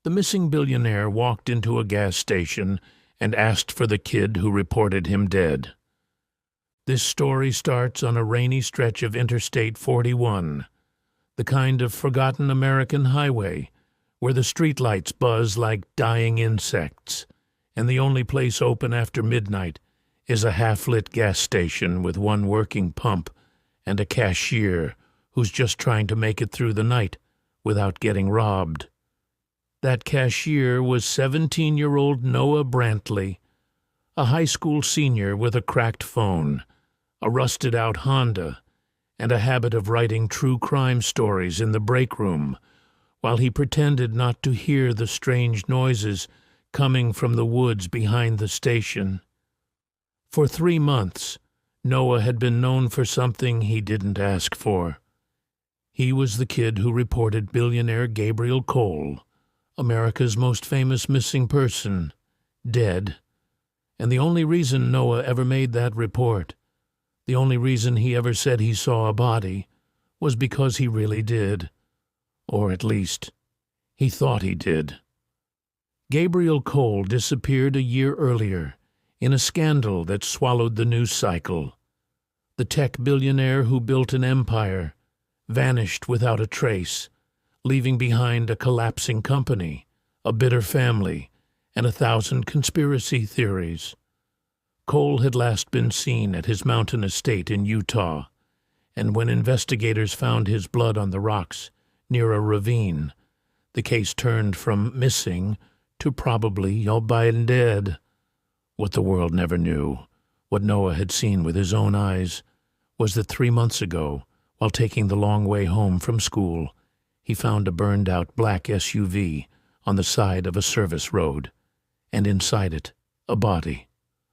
The missing billionaire walked into a gas station and asked for the kid who reported him dead. This story starts on a rainy stretch of Interstate 41, the kind of forgotten American highway where the streetlights buzz like dying insects, and the only place open after midnight is a half-lit gas station with one working pump and a cashier who's just trying to make it through the night without getting robbed. That cashier was 17-year-old Noah Brantley, a high school senior with a cracked phone, a rusted-out Honda, and a habit of writing true crime stories in the break room while he pretended not to hear the strange noises coming from the woods behind the station. For 3 months, Noah had been known for something he didn't ask for. He was the kid who reported billionaire Gabriel Cole, America's most famous missing person, dead. And the only reason Noah ever made that report, the only reason he ever said he saw a body, was because he really did. Or at least, he thought he did. Gabriel Cole disappeared a year earlier in a scandal that swallowed the news cycle. The tech billionaire who built an empire vanished without a trace, leaving behind a collapsing company, a bitter family, and 1,000 conspiracy theories. Cole had last been seen at his mountain estate in Utah, and when investigators found his blood on the rocks near a ravine, the case turned from missing to probably been dead. What the world never knew, what Noah had seen with his own eyes, was that 3 months ago, while taking the long way home from school, he found a burned-out black SUV on the side of a service road, and inside it, a body,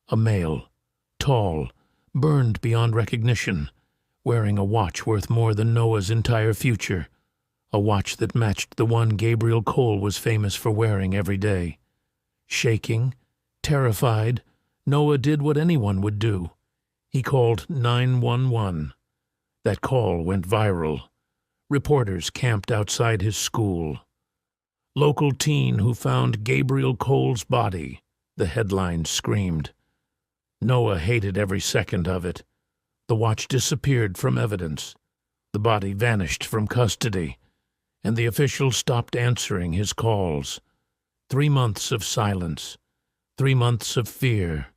a male, tall, burned beyond recognition, wearing a watch worth more than Noah's entire future, a watch that matched the one Gabriel Cole was famous for wearing every day. Shaking, terrified, Noah did what anyone would do. He called 911. That call went viral. Reporters camped outside his school. "Local teen who found Gabriel Cole's body," the headline screamed. Noah hated every second of it. The watch disappeared from evidence. The body vanished from custody, and the officials stopped answering his calls. 3 months of silence, 3 months of fear,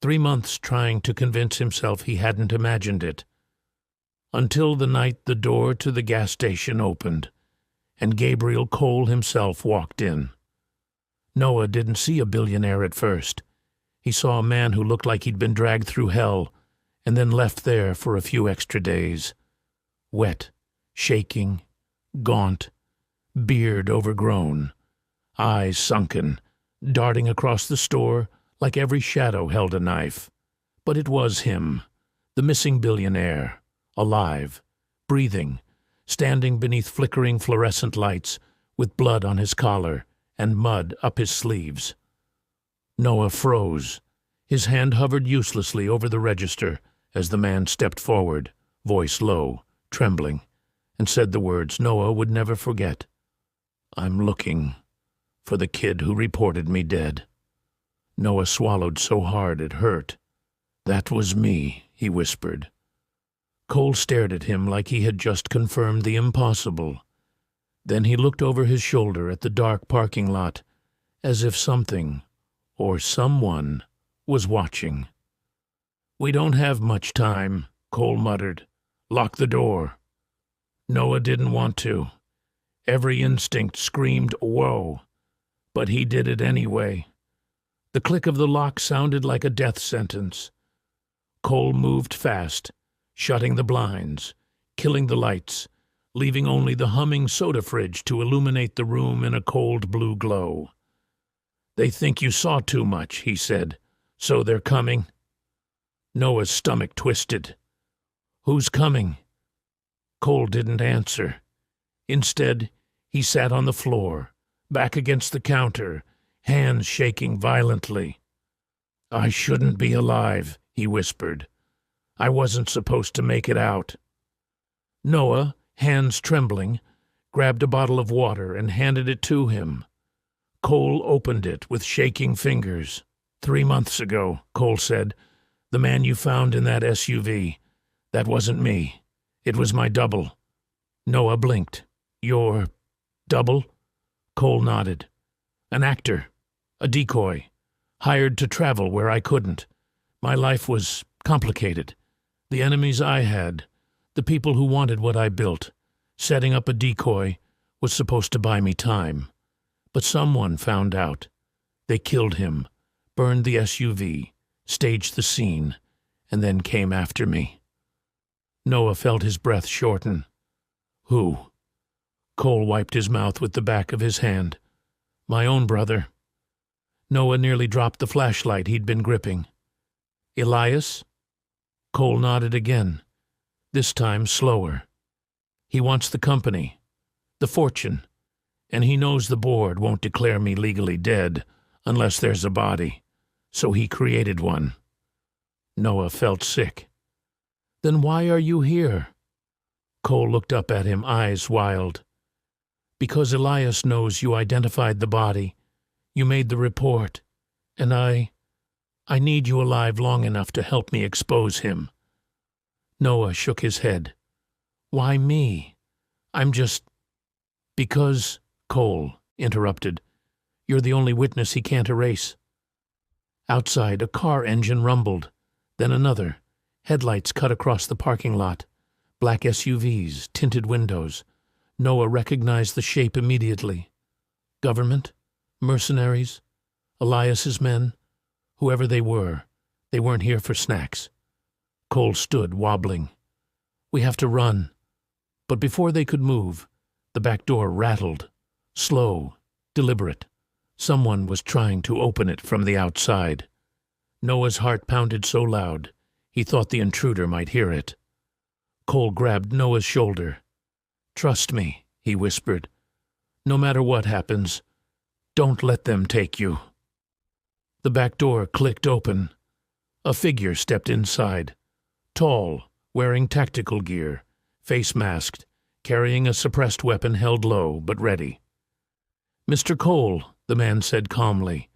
3 months trying to convince himself he hadn't imagined it. Until the night the door to the gas station opened, and Gabriel Cole himself walked in. Noah didn't see a billionaire at first. He saw a man who looked like he'd been dragged through hell, and then left there for a few extra days. Wet, shaking, gaunt, beard overgrown, eyes sunken, darting across the store like every shadow held a knife. But it was him, the missing billionaire, alive, breathing, standing beneath flickering fluorescent lights with blood on his collar and mud up his sleeves. Noah froze. His hand hovered uselessly over the register as the man stepped forward, voice low, trembling, and said the words Noah would never forget. "I'm looking for the kid who reported me dead." Noah swallowed so hard it hurt. "That was me," he whispered. Cole stared at him like he had just confirmed the impossible. Then he looked over his shoulder at the dark parking lot, as if something, or someone, was watching. "We don't have much time," Cole muttered. "Lock the door." Noah didn't want to. Every instinct screamed, "Whoa!" But he did it anyway. The click of the lock sounded like a death sentence. Cole moved fast, shutting the blinds, killing the lights, leaving only the humming soda fridge to illuminate the room in a cold blue glow. "They think you saw too much," he said, "so they're coming." Noah's stomach twisted. "Who's coming?" Cole didn't answer. Instead, he sat on the floor, back against the counter, hands shaking violently. "I shouldn't be alive," he whispered. "I wasn't supposed to make it out." Noah, hands trembling, grabbed a bottle of water and handed it to him. Cole opened it with shaking fingers. 3 months ago, Cole said. The man you found in that SUV. That wasn't me. It was my double. Noah blinked. Your double? Cole nodded. An actor. A decoy. Hired to travel where I couldn't. My life was complicated. The enemies I had, the people who wanted what I built, setting up a decoy was supposed to buy me time. But someone found out. They killed him, burned the SUV, staged the scene, and then came after me. Noah felt his breath shorten. Who? Cole wiped his mouth with the back of his hand. My own brother. Noah nearly dropped the flashlight he'd been gripping. Elias? Cole nodded again, this time slower. He wants the company, the fortune, and he knows the board won't declare me legally dead unless there's a body, so he created one. Noah felt sick. Then why are you here? Cole looked up at him, eyes wild. Because Elias knows you identified the body. You made the report, and I need you alive long enough to help me expose him. Noah shook his head. Why me? I'm just... Because, Cole interrupted, you're the only witness he can't erase. Outside, a car engine rumbled, then another. Headlights cut across the parking lot. Black SUVs, tinted windows. Noah recognized the shape immediately. Government? Mercenaries? Elias's men? Whoever they weren't here for snacks. Cole stood, wobbling. We have to run. But before they could move, the back door rattled. Slow, deliberate. Someone was trying to open it from the outside. Noah's heart pounded so loud, he thought the intruder might hear it. Cole grabbed Noah's shoulder. Trust me, he whispered. No matter what happens, don't let them take you. The back door clicked open. A figure stepped inside. Tall, wearing tactical gear, face masked, carrying a suppressed weapon held low but ready. Mr. Cole, the man said calmly,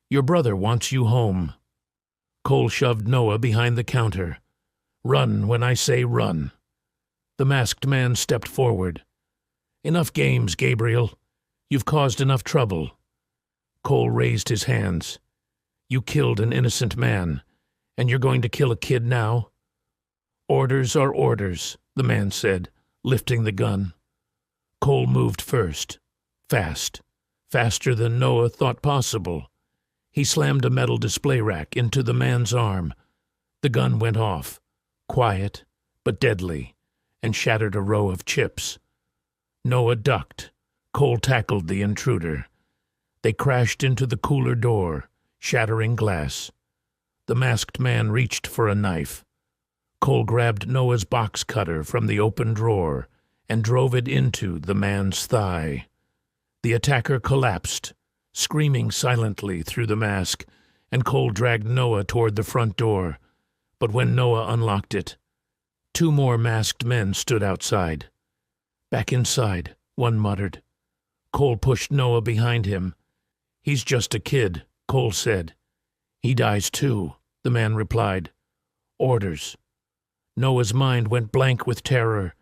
your brother wants you home. Cole shoved Noah behind the counter. Run when I say run. The masked man stepped forward. Enough games, Gabriel. You've caused enough trouble. Cole raised his hands. You killed an innocent man, and you're going to kill a kid now? Orders are orders, the man said, lifting the gun. Cole moved first. Fast. Faster than Noah thought possible. He slammed a metal display rack into the man's arm. The gun went off, quiet but deadly, and shattered a row of chips. Noah ducked. Cole tackled the intruder. They crashed into the cooler door, shattering glass. The masked man reached for a knife. Cole grabbed Noah's box cutter from the open drawer and drove it into the man's thigh. The attacker collapsed, screaming silently through the mask, and Cole dragged Noah toward the front door. But when Noah unlocked it, 2 more masked men stood outside. Back inside, one muttered. Cole pushed Noah behind him. He's just a kid, Cole said. He dies too, the man replied. Orders. Noah's mind went blank with terror.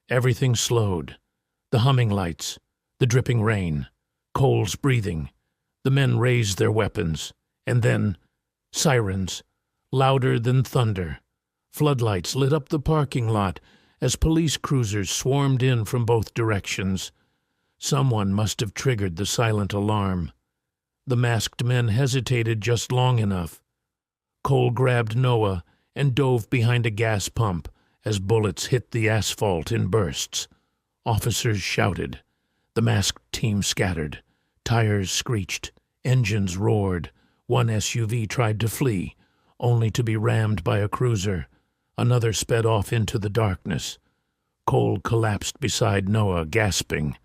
Everything slowed. The humming lights, the dripping rain, Cole's breathing. The men raised their weapons, and then sirens, louder than thunder. Floodlights lit up the parking lot as police cruisers swarmed in from both directions. Someone must have triggered the silent alarm. The masked men hesitated just long enough. Cole grabbed Noah and dove behind a gas pump as bullets hit the asphalt in bursts. Officers shouted. The masked team scattered. Tires screeched. Engines roared. One SUV tried to flee, only to be rammed by a cruiser. Another sped off into the darkness. Cole collapsed beside Noah, gasping.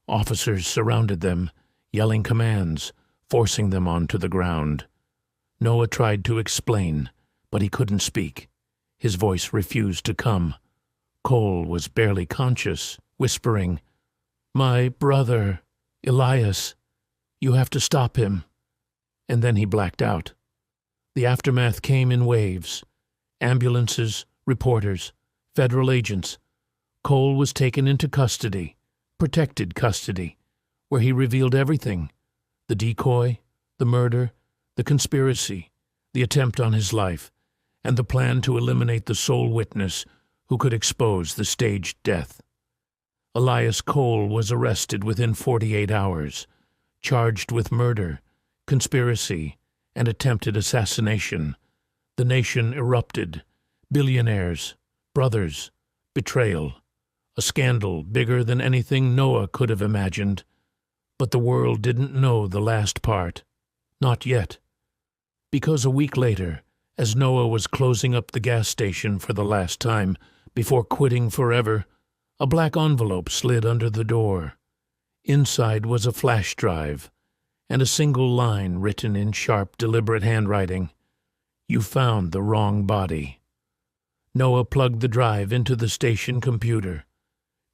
Officers surrounded them, yelling commands, forcing them onto the ground. Noah tried to explain, but he couldn't speak. His voice refused to come. Cole was barely conscious, whispering, My brother, Elias. You have to stop him." And then he blacked out. The aftermath came in waves. Ambulances, reporters, federal agents. Cole was taken into custody, protected custody, where he revealed everything: the decoy, the murder, the conspiracy, the attempt on his life, and the plan to eliminate the sole witness who could expose the staged death. Elias Cole was arrested within 48 hours, charged with murder, conspiracy, and attempted assassination. The nation erupted. Billionaires, brothers, betrayal. A scandal bigger than anything Noah could have imagined. But the world didn't know the last part. Not yet. Because a week later, as Noah was closing up the gas station for the last time before quitting forever, a black envelope slid under the door. Inside was a flash drive, and a single line written in sharp, deliberate handwriting: "You found the wrong body." Noah plugged the drive into the station computer.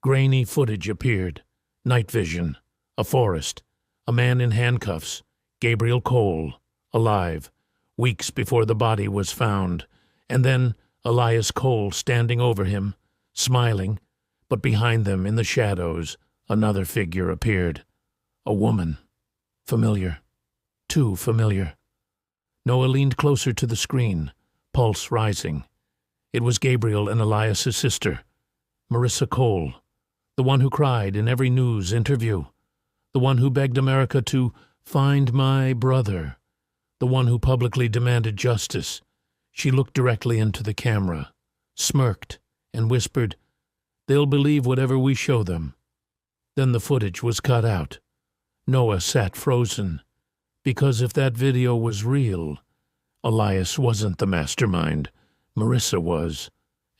Grainy footage appeared. Night vision. A forest. A man in handcuffs. Gabriel Cole. Alive. Weeks before the body was found. And then Elias Cole standing over him, smiling, but behind them in the shadows another figure appeared. A woman. Familiar. Too familiar. Noah leaned closer to the screen, pulse rising. It was Gabriel and Elias's sister, Marissa Cole, the one who cried in every news interview, the one who begged America to find my brother, the one who publicly demanded justice. She looked directly into the camera, smirked, and whispered, "They'll believe whatever we show them." Then the footage was cut out. Noah sat frozen, because if that video was real, Elias wasn't the mastermind. Marissa was,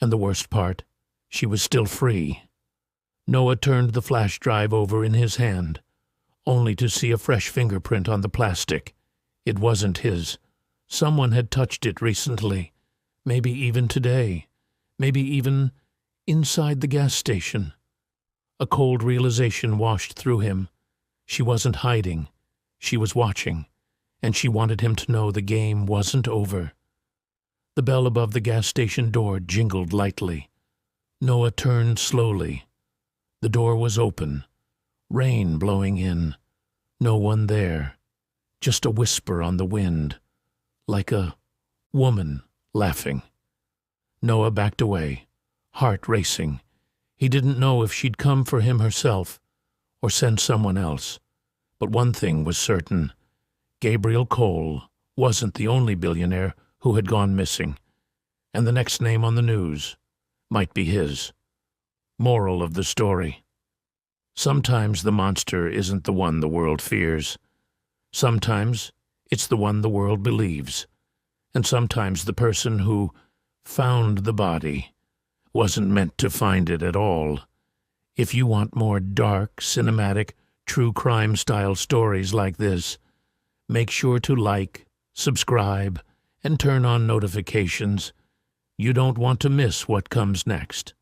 and the worst part, she was still free. Noah turned the flash drive over in his hand, only to see a fresh fingerprint on the plastic. It wasn't his. Someone had touched it recently, maybe even today, maybe even inside the gas station. A cold realization washed through him. She wasn't hiding. She was watching, and she wanted him to know the game wasn't over. The bell above the gas station door jingled lightly. Noah turned slowly. The door was open. Rain blowing in. No one there. Just a whisper on the wind. Like a woman laughing. Noah backed away, heart racing. He didn't know if she'd come for him herself or send someone else. But one thing was certain. Gabriel Cole wasn't the only billionaire who had gone missing, and the next name on the news might be his. Moral of the story: sometimes the monster isn't the one the world fears. Sometimes it's the one the world believes. And sometimes the person who found the body wasn't meant to find it at all. If you want more dark, cinematic, true crime-style stories like this, make sure to like, subscribe, and turn on notifications. You don't want to miss what comes next.